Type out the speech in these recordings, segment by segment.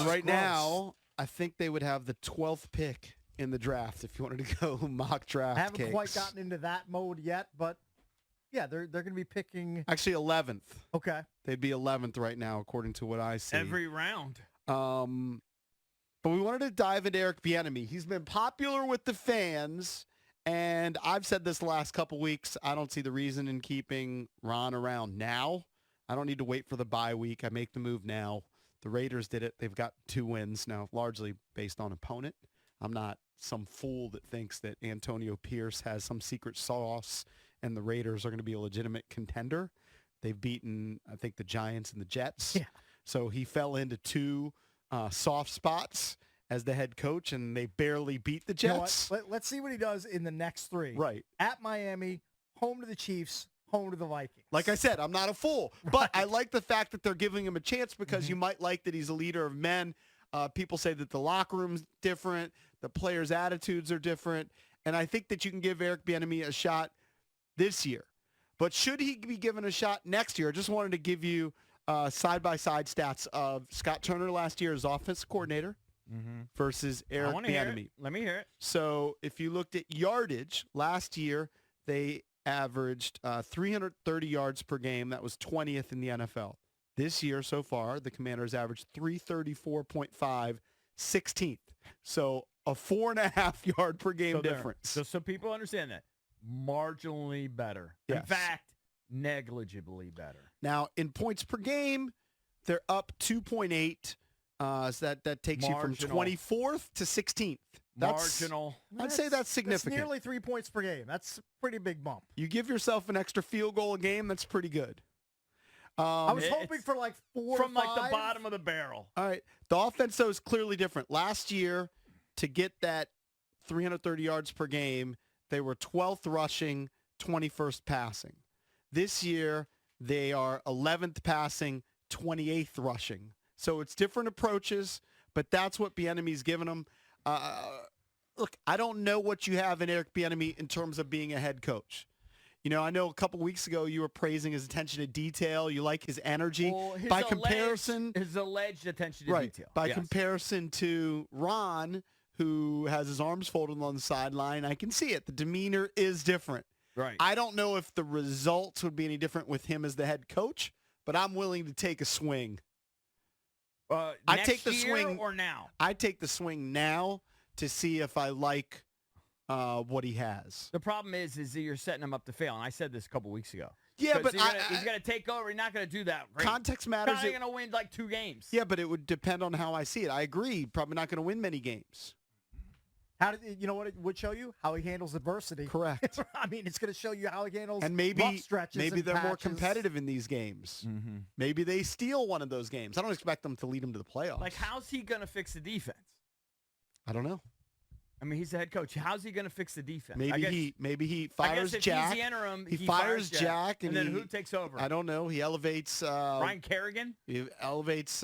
And right gross. now, I think they would have the 12th pick in the draft if you wanted to go mock draft. I haven't cakes. quite gotten into that mode yet, but yeah, they're going to be picking. Actually, 11th. Okay. They'd be 11th right now, according to what I see. Every round. But we wanted to dive into Eric Bieniemy. He's been popular with the fans, and I've said this the last couple weeks. I don't see the reason in keeping Ron around now. I don't need to wait for the bye week. I make the move now. The Raiders did it. They've got 2 wins now, largely based on opponent. I'm not some fool that thinks that Antonio Pierce has some secret sauce and the Raiders are going to be a legitimate contender. They've beaten, I think, the Giants and the Jets. Yeah. So he fell into 2 soft spots as the head coach, and they barely beat the You know Jets. what? Let's see what he does in the next 3. Right. At Miami, home to the Chiefs, home to the Vikings. Like I said, I'm not a fool, but I like the fact that they're giving him a chance because you might like that he's a leader of men. People say that the locker room's different, the players' attitudes are different, and I think that you can give Eric Bieniemy a shot this year. But should he be given a shot next year? I just wanted to give you side-by-side stats of Scott Turner last year as offensive coordinator versus Eric I want to hear Bieniemy. it. Let me hear it. So if you looked at yardage, last year they averaged 330 yards per game. That was 20th in the NFL. This year so far, the Commanders averaged 334.5, 16th. So a 4.5 yard per game difference. So people understand that. Marginally better. In Yes. fact, negligibly better. Now, in points per game, they're up 2.8. So that takes you from Marginal. 24th to 16th. That's, Marginal. I'd say that's significant. That's nearly 3 points per game. That's a pretty big bump. You give yourself an extra field goal a game, that's pretty good. I was It's hoping for like 4 From or like the 5. bottom of the barrel. All right. The offense, though, is clearly different. Last year, to get that 330 yards per game, they were 12th rushing, 21st passing. This year, they are 11th passing, 28th rushing. So it's different approaches, but that's what Bieniemy's given them. Look, I don't know what you have in Eric Bieniemy in terms of being a head coach. You know, I know a couple weeks ago you were praising his attention to detail. You like his energy. Well, his By comparison, his alleged attention to right, detail. by Yes. comparison to Ron, who has his arms folded on the sideline, I can see it. The demeanor is different. Right. I don't know if the results would be any different with him as the head coach, but I'm willing to take a swing. I next take the year swing or now. I take the swing now to see if I like what he has. The problem is that you're setting him up to fail, and I said this a couple weeks ago. Yeah, but he's going to take over. He's not going to do that. Great. Context matters. Probably going to win like 2 games. Yeah, but it would depend on how I see it. I agree. Probably not going to win many games. How did you know what it would show you? How he handles adversity. Correct. I mean, it's going to show you how he handles And rough stretches. maybe and they're more patches. competitive in these games. Mm-hmm. Maybe they steal one of those games. I don't expect them to lead them to the playoffs. Like, how's he going to fix the defense? I don't know. I mean, he's the head coach. How's he going to fix the defense? Maybe he I fires guess if Jack. he's the interim, he fires fires Jack, and then who takes over? I don't know. He elevates Ryan Kerrigan? He elevates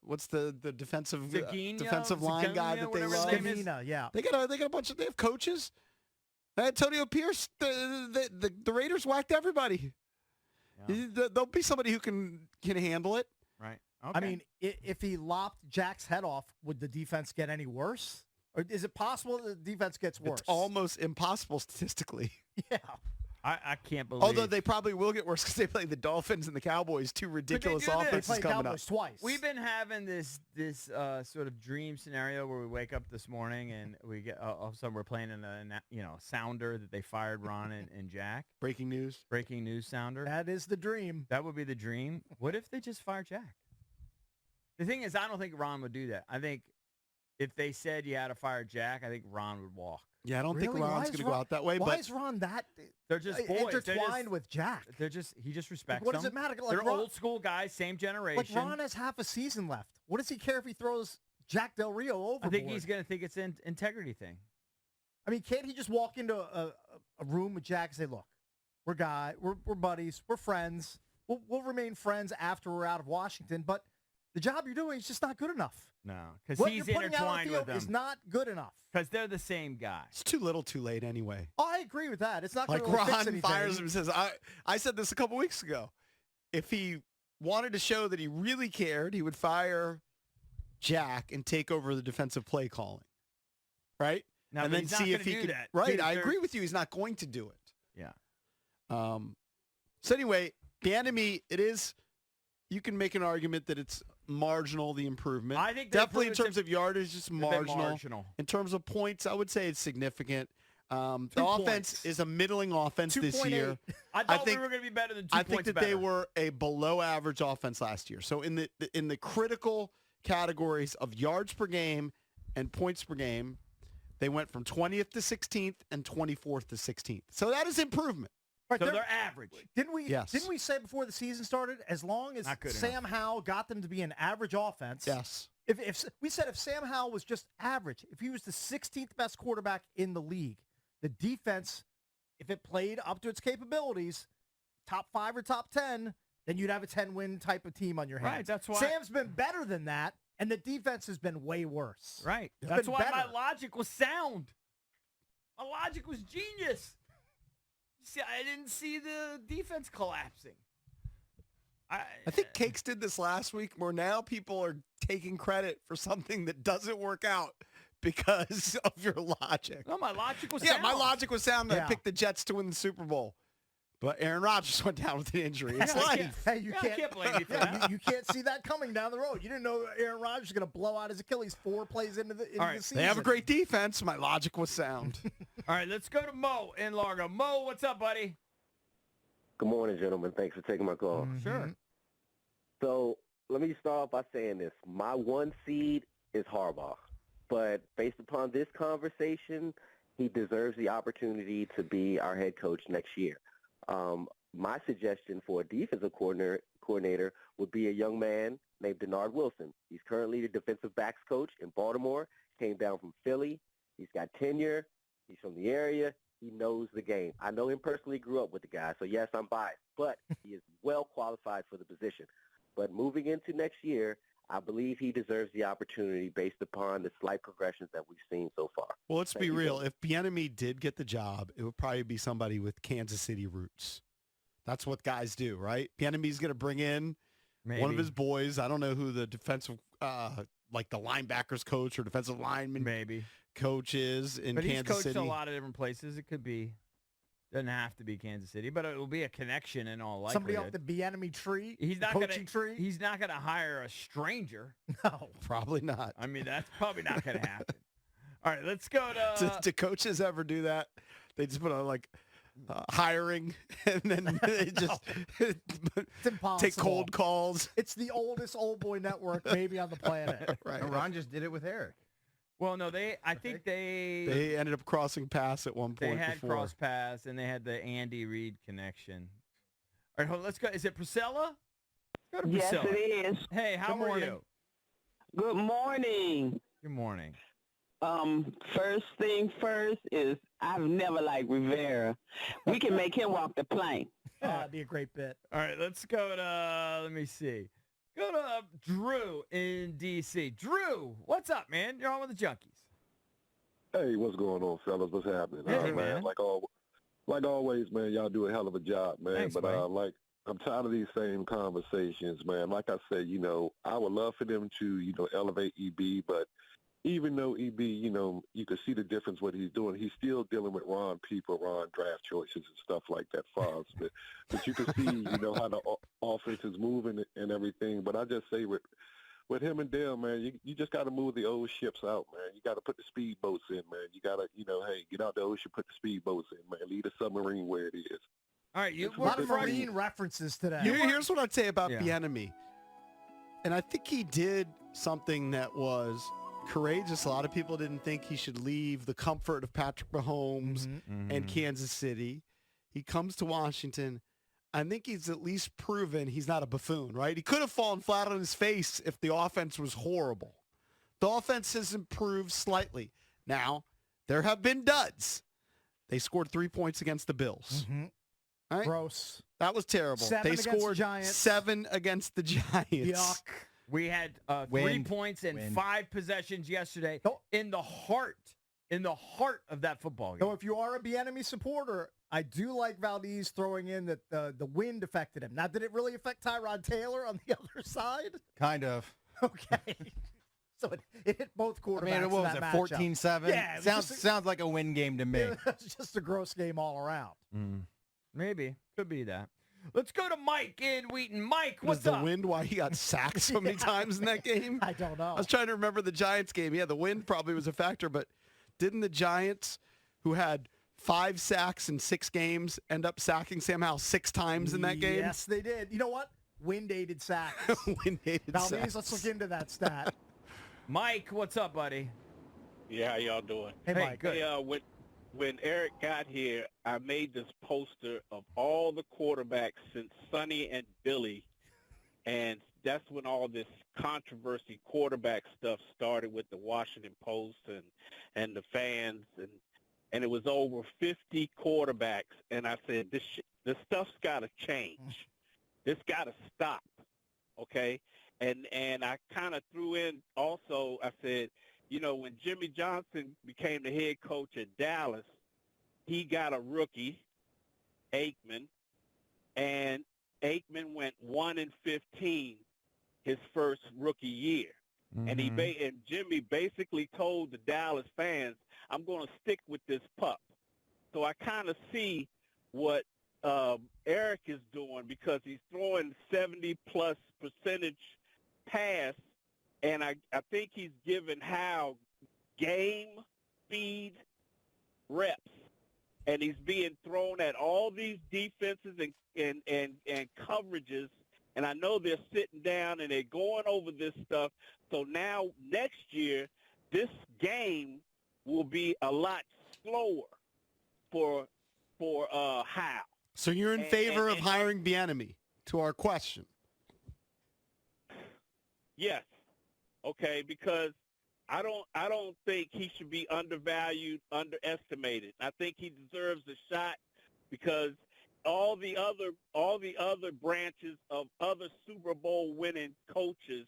what's the defensive Zaguinho? line guy Zaguinho, that they whatever his love? name is. Scavina, yeah. They got a bunch of they have coaches. Antonio Pierce, the Raiders whacked everybody. Yeah. There'll be somebody who can handle it. Right. I Okay. mean, if he lopped Jack's head off, would the defense get any worse? Or is it possible that the defense gets worse? It's almost impossible statistically. Yeah. I can't believe. Although they probably will get worse because they play the Dolphins and the Cowboys, 2 ridiculous do this. They offenses played coming Cowboys up. twice. We've been having this sort of dream scenario where we wake up this morning and we get all of a sudden we're playing in a sounder that they fired Ron and Jack. Breaking news. Breaking news sounder. That is the dream. That would be the dream. What if they just fire Jack? The thing is, I don't think Ron would do that. I think if they said you had to fire Jack, I think Ron would walk. Yeah, I don't think Really? Why Ron's is going to go Ron- out that way. Why But is Ron that They're just boys. intertwined with Jack? He just respects What does them. it matter? Like They're Ron- old school guys, same generation. Like Ron has half a season left. What does he care if he throws Jack Del Rio overboard? I think he's going to think it's an integrity thing. I mean, can't he just walk into a room with Jack and say, "Look, we're buddies, we're friends. We'll remain friends after we're out of Washington, but the job you're doing is just not good enough. No, because What he's you're putting out on intertwined the with field is them. not good enough." Because they're the same guy. it's too little too late anyway. Oh, I agree with that. It's not going Like to really fix Ron anything. fires him and says, I said this a couple weeks ago. If he wanted to show that he really cared, he would fire Jack and take over the defensive play calling, right? No, and but then he's not see if gonna he do can. that. Right, Dude, I they're- agree with you. He's not going to do it. Yeah. So anyway, Bieniemy, it is. You can make an argument that it's marginal, the improvement. I think they definitely in improved terms of yardage, just marginal. In terms of points, I would say it's significant. The 2 offense points. is a middling offense this 2.8. year. I thought think- we were going to be better than 2 I points think that better. they were a below average offense last year. So in the critical categories of yards per game and points per game, they went from 20th to 16th and 24th to 16th. So that is improvement. Right, So they're- they're average. Didn't we? Yes. Didn't we say before the season started, as long as Not good Sam Howell got them to be an average offense? Yes. If we said if Sam Howell was just average, if he was the 16th best quarterback in the league, the defense, if it played up to its capabilities, top 5 or top 10, then you'd have a 10-win type of team on your hands. Right, that's why- Sam's been better than that, and the defense has been way worse. Right. It's That's been why my better. logic was sound. My logic was genius. See, I didn't see the defense collapsing. I think Cakes did this last week where now people are taking credit for something that doesn't work out because of your logic. No, my logic was Yeah, sound. my logic was sound. I Yeah. picked the Jets to win the Super Bowl. But Aaron Rodgers went down with an injury. It's Yeah, I life. can't- Hey, you Yeah, I can't blame you for yeah, that. you can't see that coming down the road. You didn't know Aaron Rodgers was going to blow out his Achilles 4 plays into the All right, season. They have a great defense. My logic was sound. All right, let's go to Mo in Largo. Mo, what's up, buddy? Good morning, gentlemen. Thanks for taking my call. Mhm. Sure. So let me start off by saying this. My 1 seed is Harbaugh. But based upon this conversation, he deserves the opportunity to be our head coach next year. My suggestion for a defensive coordinator would be a young man named Denard Wilson. He's currently the defensive backs coach in Baltimore. Came down from Philly. He's got tenure. He's from the area. He knows the game. I know him personally, grew up with the guy, so yes, I'm biased. But he is well qualified for the position. But moving into next year, I believe he deserves the opportunity based upon the slight progressions that we've seen so far. Well, let's be Thank you, real. Bill. If Bieniemy did get the job, it would probably be somebody with Kansas City roots. That's what guys do, right? Bieniemy's going to bring in Maybe. one of his boys. I don't know who the defensive, like the linebackers coach or defensive lineman Maybe. coach is in But he's Kansas coached City. a lot of different places. It could be. Doesn't have to be Kansas City, but it will be a connection in all Somebody likelihood. off the Bieniemy tree, He's not coaching gonna. tree. He's not gonna hire a stranger. No. Probably not. I mean, that's probably not gonna happen. All right, let's go to. Do coaches ever do that? They just put on like hiring and then they just It's impossible. take cold calls. It's the oldest old boy network maybe on the planet. Right. And Ron just did it with Eric. Well, no, I think they They ended up crossing paths at one point had before. cross paths and they had the Andy Reid connection. All right, hold on, let's go. Is it Priscilla? Let's go to Yes, Priscilla. it is. Hey, how Good are morning. you? Good morning. Good morning. First thing first is I've never liked Rivera. We can make him walk the plank. That'd be a great bit. All right, let's go to, let me see. Go to Drew in D.C. Drew, what's up, man? You're on with the Junkies. Hey, what's going on, fellas? What's happening? Hey, man. man. Like always, man, y'all do a hell of a job, man. Thanks, but buddy. I'm tired of these same conversations, man. Like I said, I would love for them to, elevate EB, but even though EB, you can see the difference what he's doing, he's still dealing with Ron draft choices and stuff like that, Foz. But you can see, how the offense is moving and everything. But I just say with him and Dale, man, you just got to move the old ships out, man. You got to put the speedboats in, man. You got to, hey, get out the ocean, put the speedboats in, man. Leave the submarine where it is. All right, you A lot were of Friday. marine references today. Here's what I'd say about Yeah. Bieniemy. And I think he did something that was courageous. A lot of people didn't think he should leave the comfort of Patrick Mahomes Mhm. and Kansas City. He comes to Washington. I think he's at least proven he's not a buffoon, right? He could have fallen flat on his face if the offense was horrible. The offense has improved slightly. Now, there have been duds. They scored 3 points against the Bills. Mhm. All right? Gross. That was terrible. 7 They against the scored Giants. 7 against the Giants. Yuck. We had 3 Win. points and Win. 5 possessions yesterday Oh. in the heart of that football game. So if you are a Bieniemy supporter, I do like Valdez throwing in that the wind affected him. Not that it really affect Tyrod Taylor on the other side. Kind of. Okay. So it hit both quarterbacks. I mean, what was in it, that matchup. 14-7? Yeah, it was Sounds like a win game to me. It was just a gross game all around. Maybe. Could be that. Let's go to Mike in Wheaton. Mike, Was what's the up? wind why he got sacked so many times in that game? I don't know. I was trying to remember the Giants game. Yeah, the wind probably was a factor, but didn't the Giants, who had 5 sacks in 6 games, end up sacking Sam Howell 6 times in that game? Yes, they did. You know what? Wind-aided sacks. Wind-aided Valdez, sacks. let's look into that stat. Mike, what's up, buddy? Yeah, how y'all doing? Hey, Hey, Mike. good. Hey, when Eric got here, I made this poster of all the quarterbacks since Sonny and Billy, and that's when all this controversy quarterback stuff started with the Washington Post and the fans, and it was over 50 quarterbacks, and I said, this stuff's got to change. This got to stop, okay? And I kind of threw in also, I said, you know, when Jimmy Johnson became the head coach at Dallas, he got a rookie, Aikman, and Aikman went 1-15 his first rookie year. And and Jimmy basically told the Dallas fans, I'm going to stick with this pup. So I kind of see what Eric is doing, because he's throwing 70-plus percentage pass, and I think he's given Howe game speed reps, and he's being thrown at all these defenses and coverages. And I know they're sitting down and they're going over this stuff. So now next year, this game will be a lot slower for Howe. So you're in favor of hiring Bieniemy, to our question. Yes. Okay, because I don't think he should be undervalued, underestimated. I think he deserves a shot, because all the other branches of other Super Bowl winning coaches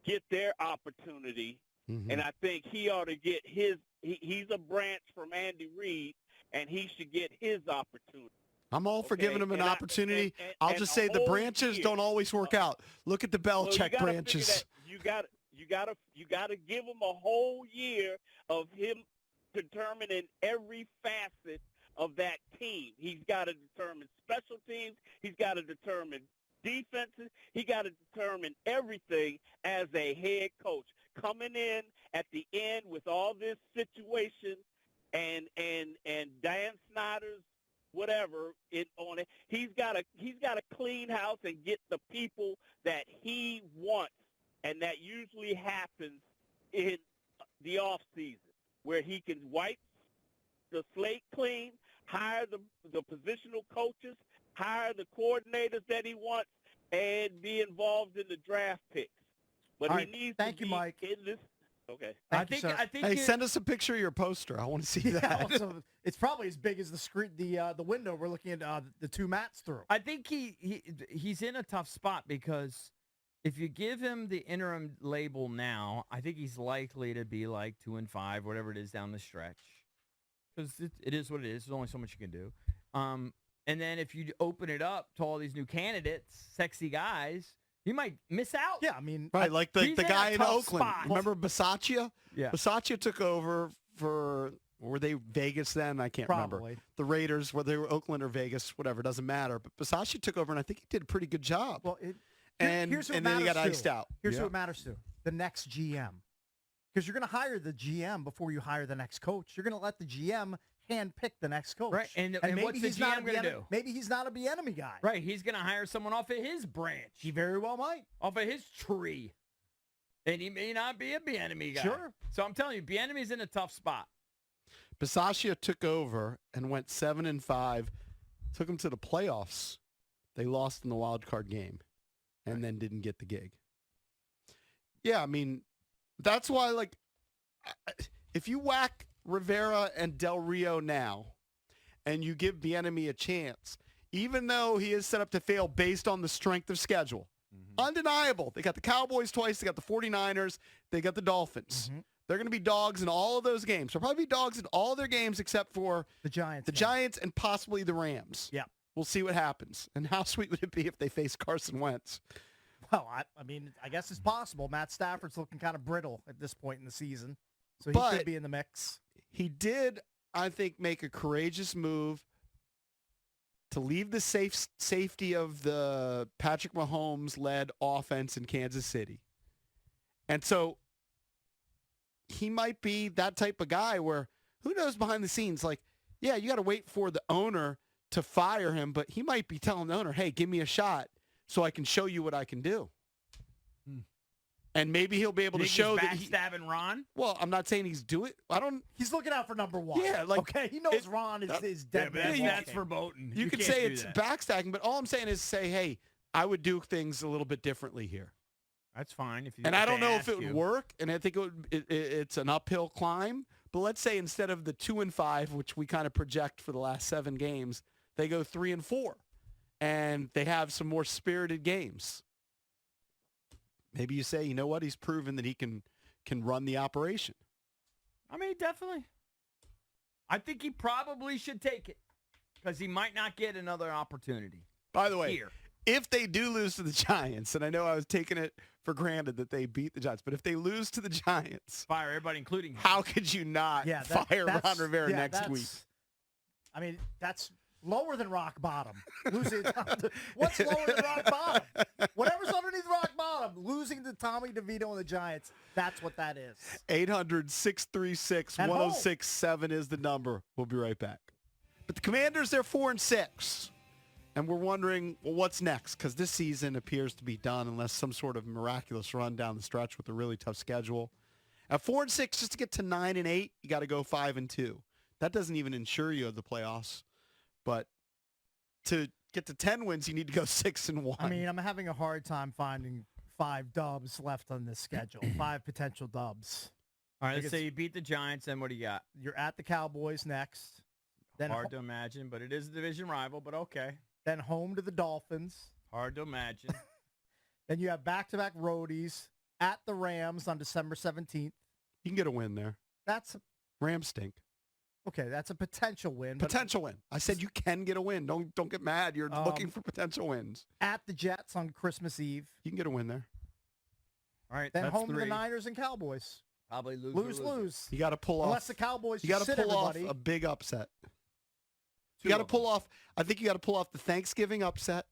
get their opportunity, and I think he ought to get his. He's a branch from Andy Reid, and he should get his opportunity. I'm all for giving him an opportunity. I'll just say the whole branches don't always work out. Look at the Belichick branches. You got to give him a whole year of him determining every facet of that team. He's got to determine special teams. He's got to determine defenses. He got to determine everything as a head coach. Coming in at the end with all this situation and Dan Snyder's whatever on it, he's got to clean house and get the people that he wants, and that usually happens in the off season, where he can wipe the slate clean, hire the positional coaches, hire the coordinators that he wants, and be involved in the draft picks. But All he right. needs Thank to you, be Mike. in this. Okay. I think Hey, send us a picture of your poster. I want to see Yeah, that. also, it's probably as big as the screen, the window we're looking at the 2 mats through. I think he's in a tough spot, because if you give him the interim label now, I think he's likely to be like 2-5, whatever it is down the stretch, because it is what it is. There's only so much you can do. And then if you open it up to all these new candidates, sexy guys, you might miss out. Yeah, I mean, Right, like the He's in a guy in tough Oakland. spot. Remember Bisaccia? Yeah. Bisaccia took over for, were they Vegas then? I can't remember. Probably. The Raiders, whether they were Oakland or Vegas, whatever, doesn't matter. But Bisaccia took over, and I think he did a pretty good job. well, and here's what then he got matters, iced too. out. Here's Yeah. what matters to the next GM, because you're going to hire the GM before you hire the next coach. You're going to let the GM handpick the next coach. Right, and maybe what's the he's not GM gonna Bieniemy- do? Maybe he's not a Bieniemy guy. Right, he's going to hire someone off of his branch, He very well might. off of his tree. And he may not be a Bieniemy guy. Sure. So I'm telling you, Bieniemy's in a tough spot. Bisaccia took over and went 7-5, took them to the playoffs. They lost in the wild card game and then didn't get the gig. Yeah, I mean, that's why, like, if you whack Rivera and Del Rio now and you give Bieniemy a chance, even though he is set up to fail based on the strength of schedule, undeniable. They got the Cowboys twice. They got the 49ers. They got the Dolphins. They're going to be dogs in all of those games. They'll probably be dogs in all their games except for The Giants. the game. Giants and possibly the Rams. Yeah. We'll see what happens. And how sweet would it be if they face Carson Wentz? Well, I mean, I guess it's possible. Matt Stafford's looking kind of brittle at this point in the season, so he But could be in the mix. he did, I think, make a courageous move to leave the safety of the Patrick Mahomes-led offense in Kansas City. And so he might be that type of guy where, who knows behind the scenes, like, yeah, you got to wait for the owner to fire him, but he might be telling the owner, hey, give me a shot so I can show you what I can do. And maybe he'll be able to show that he... backstabbing Ron? Well, I'm not saying he's doing it. I don't... He's looking out for number one. Yeah, like... Okay, he knows Ron is dead. That's verboten. You could say it's backstacking, but all I'm saying is say, hey, I would do things a little bit differently here. That's fine. And I don't know if it would work, and I think it's an uphill climb. But let's say instead of the 2-5, which we kind of project for the last 7 games, they go 3-4, and they have some more spirited games. Maybe you say, you know what, he's proven that he can run the operation. I mean, definitely. I think he probably should take it because he might not get another opportunity. By the way, here. If they do lose to the Giants, and I know I was taking it for granted that they beat the Giants, but if they lose to the Giants, fire everybody, including him. How could you not fire Ron Rivera next week? I mean, that's lower than rock bottom. Losing what's lower than rock bottom? Whatever's underneath rock bottom. Losing to Tommy DeVito and the Giants, that's what that is. 800-636-1067 is the number. We'll be right back. But the Commanders, they're 4-6. And we're wondering, well, what's next? Because this season appears to be done unless some sort of miraculous run down the stretch with a really tough schedule. At 4-6, just to get to 9-8, you got to go 5-2. That doesn't even ensure you of the playoffs. But to get to 10 wins, you need to go 6-1. I mean, I'm having a hard time finding 5 dubs left on this schedule. 5 potential dubs. All right, let's say you beat the Giants, then what do you got? You're at the Cowboys next. Then hard to imagine, but it is a division rival, but okay. Then home to the Dolphins. Hard to imagine. Then you have back-to-back roadies at the Rams on December 17th. You can get a win there. Rams stink. Okay, that's a potential win. Potential win. I said you can get a win. Don't get mad. You're looking for potential wins. At the Jets on Christmas Eve. You can get a win there. All right, then home to the Niners and Cowboys. Probably lose. You got to pull off. Unless the Cowboys you got to pull off everybody. A big upset. You got to pull off. I think you got to pull off the Thanksgiving upset.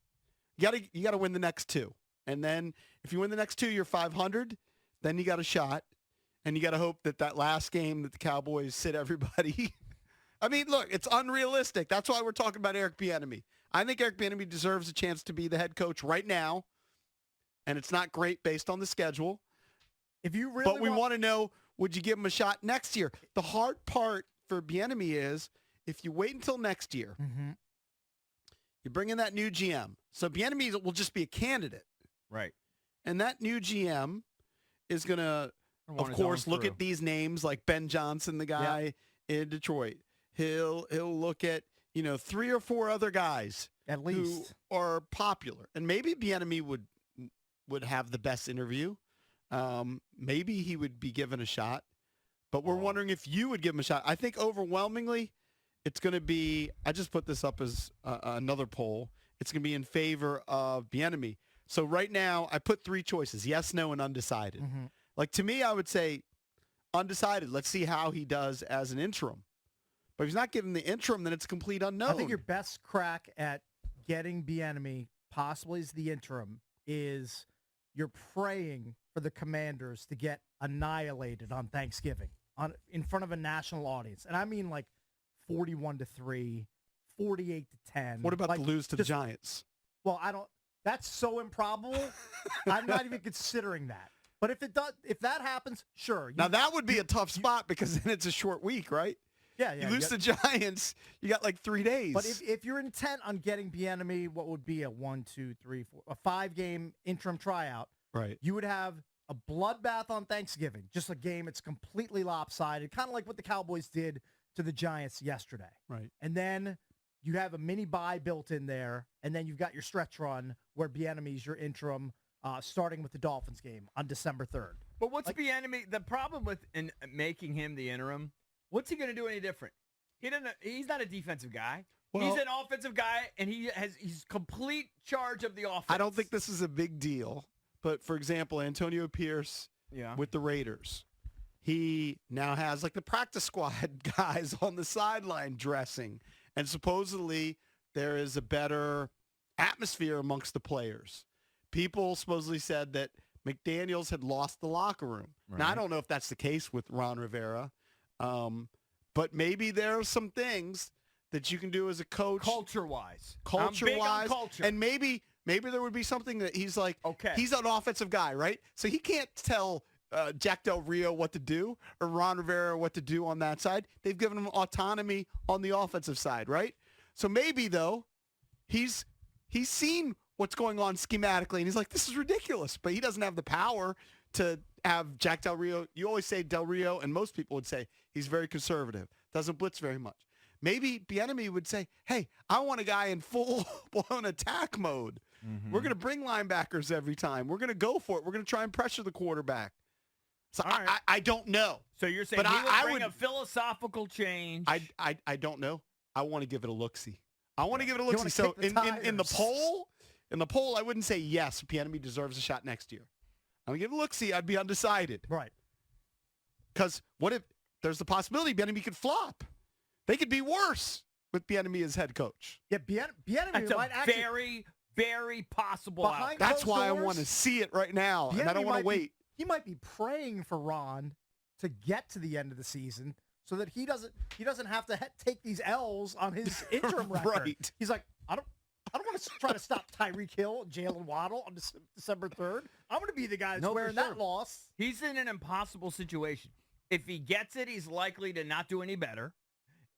You got to win the next 2, and then if you win the next 2, you're 500. Then you got a shot, and you got to hope that last game that the Cowboys sit everybody. I mean, look, it's unrealistic. That's why we're talking about Eric Bieniemy. I think Eric Bieniemy deserves a chance to be the head coach right now, and it's not great based on the schedule. If you really, but we want to know, would you give him a shot next year? The hard part for Bieniemy is, if you wait until next year, you bring in that new GM. So Bieniemy will just be a candidate. Right. And that new GM is going to, of course, look at these names like Ben Johnson, the guy in Detroit. He'll look at, 3 or 4 other guys at least who are popular. And maybe Bieniemy would have the best interview. Maybe he would be given a shot. But we're wondering if you would give him a shot. I think overwhelmingly, it's going to be, I just put this up as another poll. It's going to be in favor of Bieniemy. So right now, I put 3 choices, yes, no, and undecided. Like, to me, I would say undecided. Let's see how he does as an interim. But if he's not given the interim, then it's a complete unknown. I think your best crack at getting Bieniemy, possibly as the interim, is you're praying for the Commanders to get annihilated on Thanksgiving in front of a national audience. And I mean like 41-3, 48-10. What about the lose to the Giants? Well, that's so improbable. I'm not even considering that. But if that happens, sure. Now that would be a tough spot because then it's a short week, right? Yeah. You lose the Giants, you got like 3 days. But if you're intent on getting Bieniemy, what would be a 5-game interim tryout? Right. You would have a bloodbath on Thanksgiving, just a game that's completely lopsided, kind of like what the Cowboys did to the Giants yesterday. Right. And then you have a mini bye built in there, and then you've got your stretch run where Bieniemy's your interim, starting with the Dolphins game on December 3rd. But what's Bieniemy? The problem with making him the interim, what's he going to do any different? He's not a defensive guy. Well, he's an offensive guy, and he's complete charge of the offense. I don't think this is a big deal but for example, Antonio Pierce Yeah. with the Raiders, he now has like the practice squad guys on the sideline dressing, and supposedly there is a better atmosphere amongst the players. People supposedly said that McDaniels had lost the locker room. Now, I Right. don't know if that's the case with Ron Rivera, but maybe there are some things that you can do as a coach, Culture-wise. culture-wise, Culture. and maybe there would be something that he's like, Okay. he's an offensive guy, right? So he can't tell Jack Del Rio what to do or Ron Rivera what to do on that side. They've given him autonomy on the offensive side, right? So maybe, though, he's seen what's going on schematically, and he's like, this is ridiculous. But he doesn't have the power to have Jack Del Rio. You always say Del Rio, and most people would say he's very conservative, doesn't blitz very much. Maybe Bieniemy would say, hey, I want a guy in full-blown attack mode. We're going to bring linebackers every time. We're going to go for it. We're going to try and pressure the quarterback. So All right. I don't know. So you're saying But he I would bring would- a philosophical change. I don't know. I want to give it a look-see. I want to give it a wanna look-see. So kick the in the tires. poll, I wouldn't say yes, Bieniemy deserves a shot next year. I'm going to give it a look-see. I'd be undecided. Right. Because what if there's the possibility Bieniemy could flop? They could be worse with Bieniemy as head coach. Yeah, Bieniemy That's a might actually very, very possible Behind outcome. That's closed why I doors, want to see it right now, and I Bieniemy don't want might to wait. He might be praying for Ron to get to the end of the season so that he doesn't have to take these L's on his interim record. Right. He's like, I don't want to try to stop Tyreek Hill, Jalen Waddle on December 3rd. I'm going to be the guy that's No, for wearing sure. that loss. He's in an impossible situation. If he gets it, he's likely to not do any better.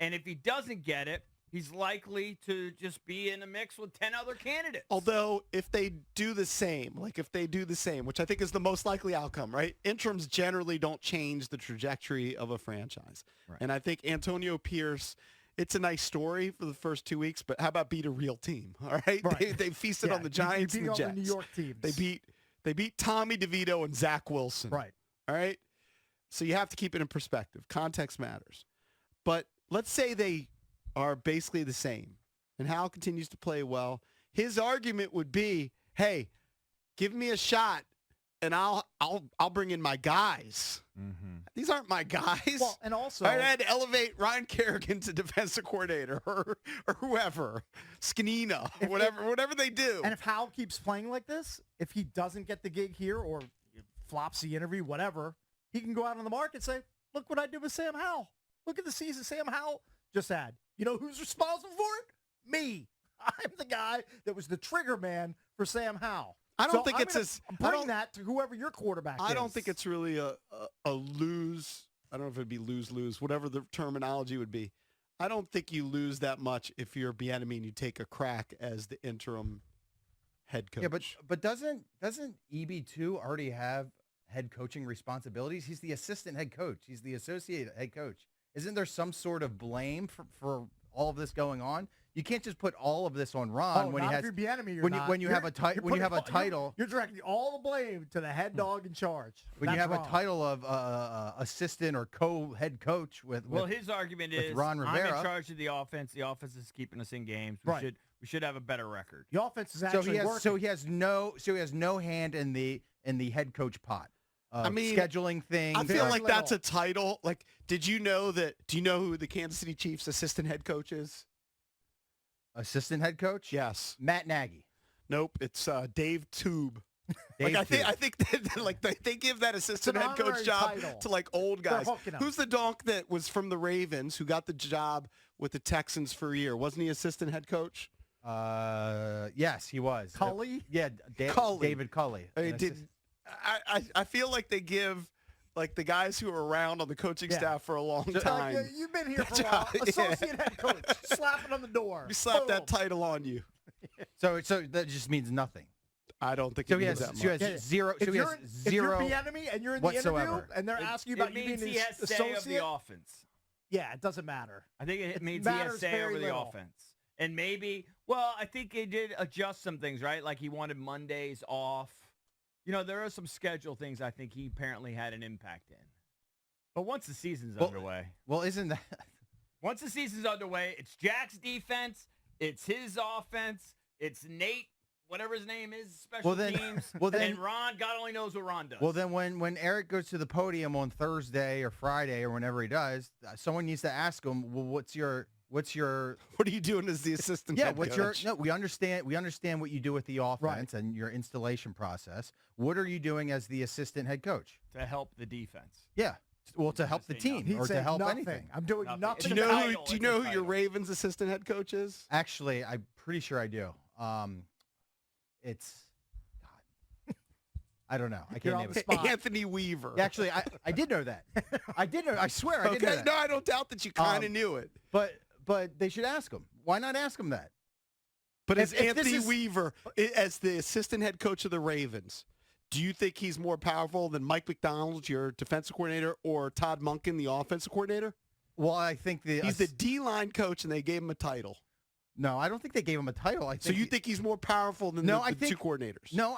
And if he doesn't get it, he's likely to just be in a mix with 10 other candidates. Although, if they do the same, which I think is the most likely outcome, right? Interims generally don't change the trajectory of a franchise. Right. And I think Antonio Pierce, it's a nice story for the first 2 weeks, but how about beat a real team, all right? Right. They feasted Yeah, on the you Giants beat and the all Jets. the New York teams. They beat Tommy DeVito and Zach Wilson. Right. All right? So you have to keep it in perspective. Context matters. But let's say they are basically the same and Hal continues to play well. His argument would be, hey, give me a shot and I'll bring in my guys. These aren't my guys. Well, and also, I had to elevate Ryan Kerrigan to defensive coordinator or whoever, Skanina, whatever they do. and if Hal keeps playing like this, if he doesn't get the gig here or flops the interview, whatever, he can go out on the market and say, look what I did with Sam Howell. Look at the season Sam Howell just had. You know who's responsible for it? Me. I'm the guy that was the trigger man for Sam Howell. I don't think I'm it's gonna as bring that to whoever your quarterback is. I don't think it's really a lose. I don't know if it'd be lose, whatever the terminology would be. I don't think you lose that much if you're Bieniemy and you take a crack as the interim head coach. Yeah, but doesn't EB2 already have head coaching responsibilities? He's the assistant head coach. He's the associate head coach. Isn't there some sort of blame for all of this going on? You can't just put all of this on Ron when he not has if you're Bieniemy, you're when not. you have a title. You're directing all the blame to the head dog in charge. When you That's have wrong. a title of assistant or co-head coach with his argument with is, Ron I'm Rivera. in charge of the offense. The offense is keeping us in games. Right. We should have a better record. The offense is so actually working. he has no hand in the head coach pot. I mean, scheduling things. I feel like Very that's a little. title. Like, do you know who the Kansas City Chiefs assistant head coach is? Assistant head coach? Yes. Matt Nagy. Nope. It's Dave Tube. Dave I Tube. think they give that assistant an head coach honorary job title. to like old They're guys. hooking 'em. Who's the donk that was from the Ravens who got the job with the Texans for a year? Wasn't he assistant head coach? Yes, he was. Cully? Yeah, Cully. David Cully. I mean, I feel like they give like the guys who are around on the coaching Yeah. staff for a long Like, time. you've been here for a Good while. job. Associate head coach. Slap it on the door. We slap Boom. that title on you. So that just means nothing. I don't think So it he means has, that so he much. has Yeah. zero. So If he you're, has if zero. you're Bieniemy and you're in the whatsoever. interview and they're asking you about it you being means he has his say of associate, the offense. yeah, it doesn't matter. I think it It means he has matters say very over the little. offense. And maybe, I think he did adjust some things, right? Like he wanted Mondays off. You know, there are some schedule things I think he apparently had an impact in. But once the season's underway, Well, isn't that? once the season's underway, it's Jack's defense, it's his offense, it's Nate whatever his name is, special teams. And Ron, God only knows what Ron does. Well, then when Eric goes to the podium on Thursday or Friday or whenever he does, someone needs to ask him, well, what are you doing as the assistant head coach? We understand what you do with the offense and your installation process. What are you doing as the assistant head coach? To help the defense. Yeah. Well, to help the team or to help anything. I'm doing nothing. Do you know who your Ravens assistant head coach is? Actually, I'm pretty sure I do. It's God. I don't know. I can't name it. Anthony Weaver. Actually, I did know that. I did know. I swear I did know that. No, I don't doubt that you kind of knew it. But they should ask him. Why not ask him that? But as Anthony Weaver, as the assistant head coach of the Ravens, do you think he's more powerful than Mike McDonald, your defensive coordinator, or Todd Monken, the offensive coordinator? Well, I think he's the D-line coach, and they gave him a title. No, I don't think they gave him a title. So you think he's more powerful than the two coordinators? No,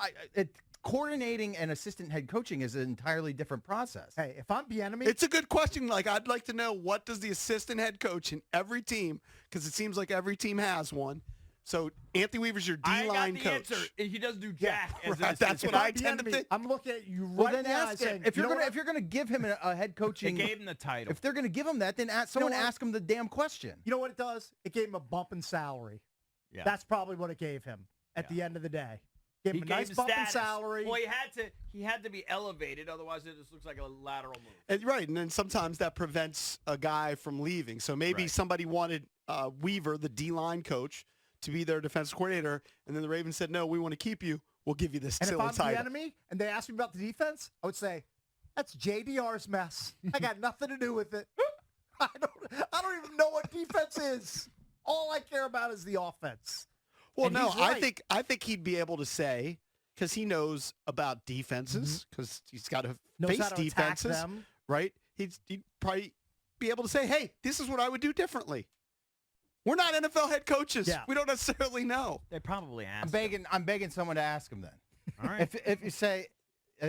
coordinating and assistant head coaching is an entirely different process. Hey, if I'm Bieniemy, it's a good question. Like, I'd like to know, what does the assistant head coach in every team, because it seems like every team has one. So Anthony Weaver's your D-line coach. Answer. He doesn't do jack. That's what I tend to think. I'm looking at you well, then ask him. If you're gonna give him a head coaching, they gave him the title. If they're gonna give him that, then someone ask him the damn question. You know what it does? It gave him a bump in salary. Yeah. That's probably what it gave him at the end of the day. Gave him a nice bump in salary. Well, he had to be elevated, otherwise it just looks like a lateral move. And then sometimes that prevents a guy from leaving. So maybe somebody wanted Weaver, the D-line coach, to be their defensive coordinator, and then the Ravens said, "No, we want to keep you. We'll give you this silly title." And if I'm the enemy, and they asked me about the defense, I would say, "That's JDR's mess. I got nothing to do with it. I don't even know what defense is. All I care about is the offense." Well, and no, right. I think he'd be able to say, because he knows about defenses, because he's got to face defenses, right? He'd probably be able to say, "Hey, this is what I would do differently." We're not NFL head coaches. Yeah. We don't necessarily know. They probably asked. I'm begging someone to ask him then. All right. If you say,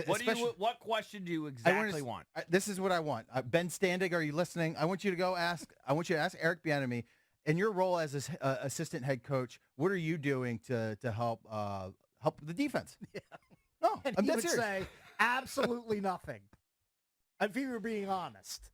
what question do you exactly want? This is what I want. Ben Standig, are you listening? I want you to ask Eric Bieniemy, in your role as assistant head coach, what are you doing to help the defense? Yeah. No, and I'm he dead would serious. say absolutely nothing. If he were being honest.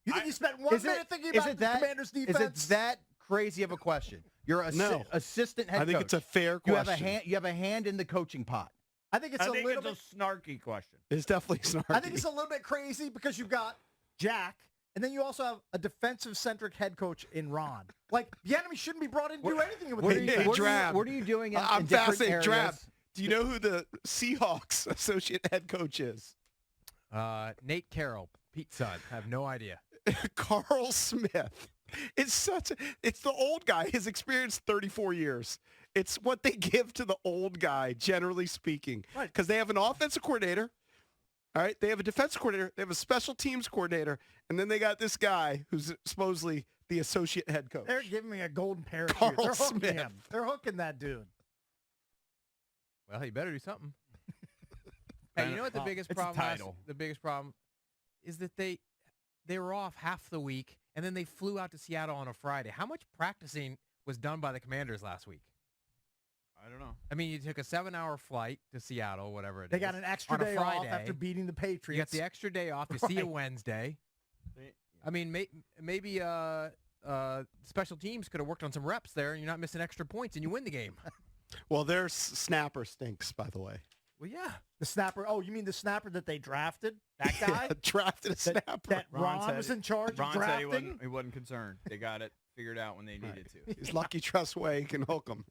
You think he spent 1 minute thinking about the Commanders' defense? Is it that crazy of a question? You're assistant head coach. I think it's a fair question. You have a hand in the coaching pot. I think it's a snarky question. It's definitely snarky. I think it's a little bit crazy because you've got Jack, and then you also have a defensive-centric head coach in Ron. Like, Bieniemy shouldn't be brought in to do anything with the defense. What are you doing in I'm different fascinated. areas? Drab, do you know who the Seahawks associate head coach is? Nate Carroll, Pete's son. I have no idea. Carl Smith. It's the old guy. His experience, 34 years. It's what they give to the old guy, generally speaking. Right. Because they have an offensive coordinator. All right. They have a defensive coordinator. They have a special teams coordinator. And then they got this guy who's supposedly the associate head coach. They're giving me a golden parachute. Carl They're hooking Smith. him. They're hooking that dude. Well, you better do something. Hey, you know what the biggest problem? The biggest problem is that they were off half the week, and then they flew out to Seattle on a Friday. How much practicing was done by the Commanders last week? I don't know. I mean, you took a 7-hour flight to Seattle, whatever it is. They got an extra day off after beating the Patriots. You got the extra day off. You see you Wednesday. I mean, maybe special teams could have worked on some reps there, and you're not missing extra points, and you win the game. Well, their snapper stinks, by the way. Well, yeah. The snapper. Oh, you mean the snapper that they drafted? That guy? Yeah, drafted a snapper. That Ron was in charge of drafting? Said he wasn't concerned. They got it figured out when they needed to. He's lucky Trustway can hook him.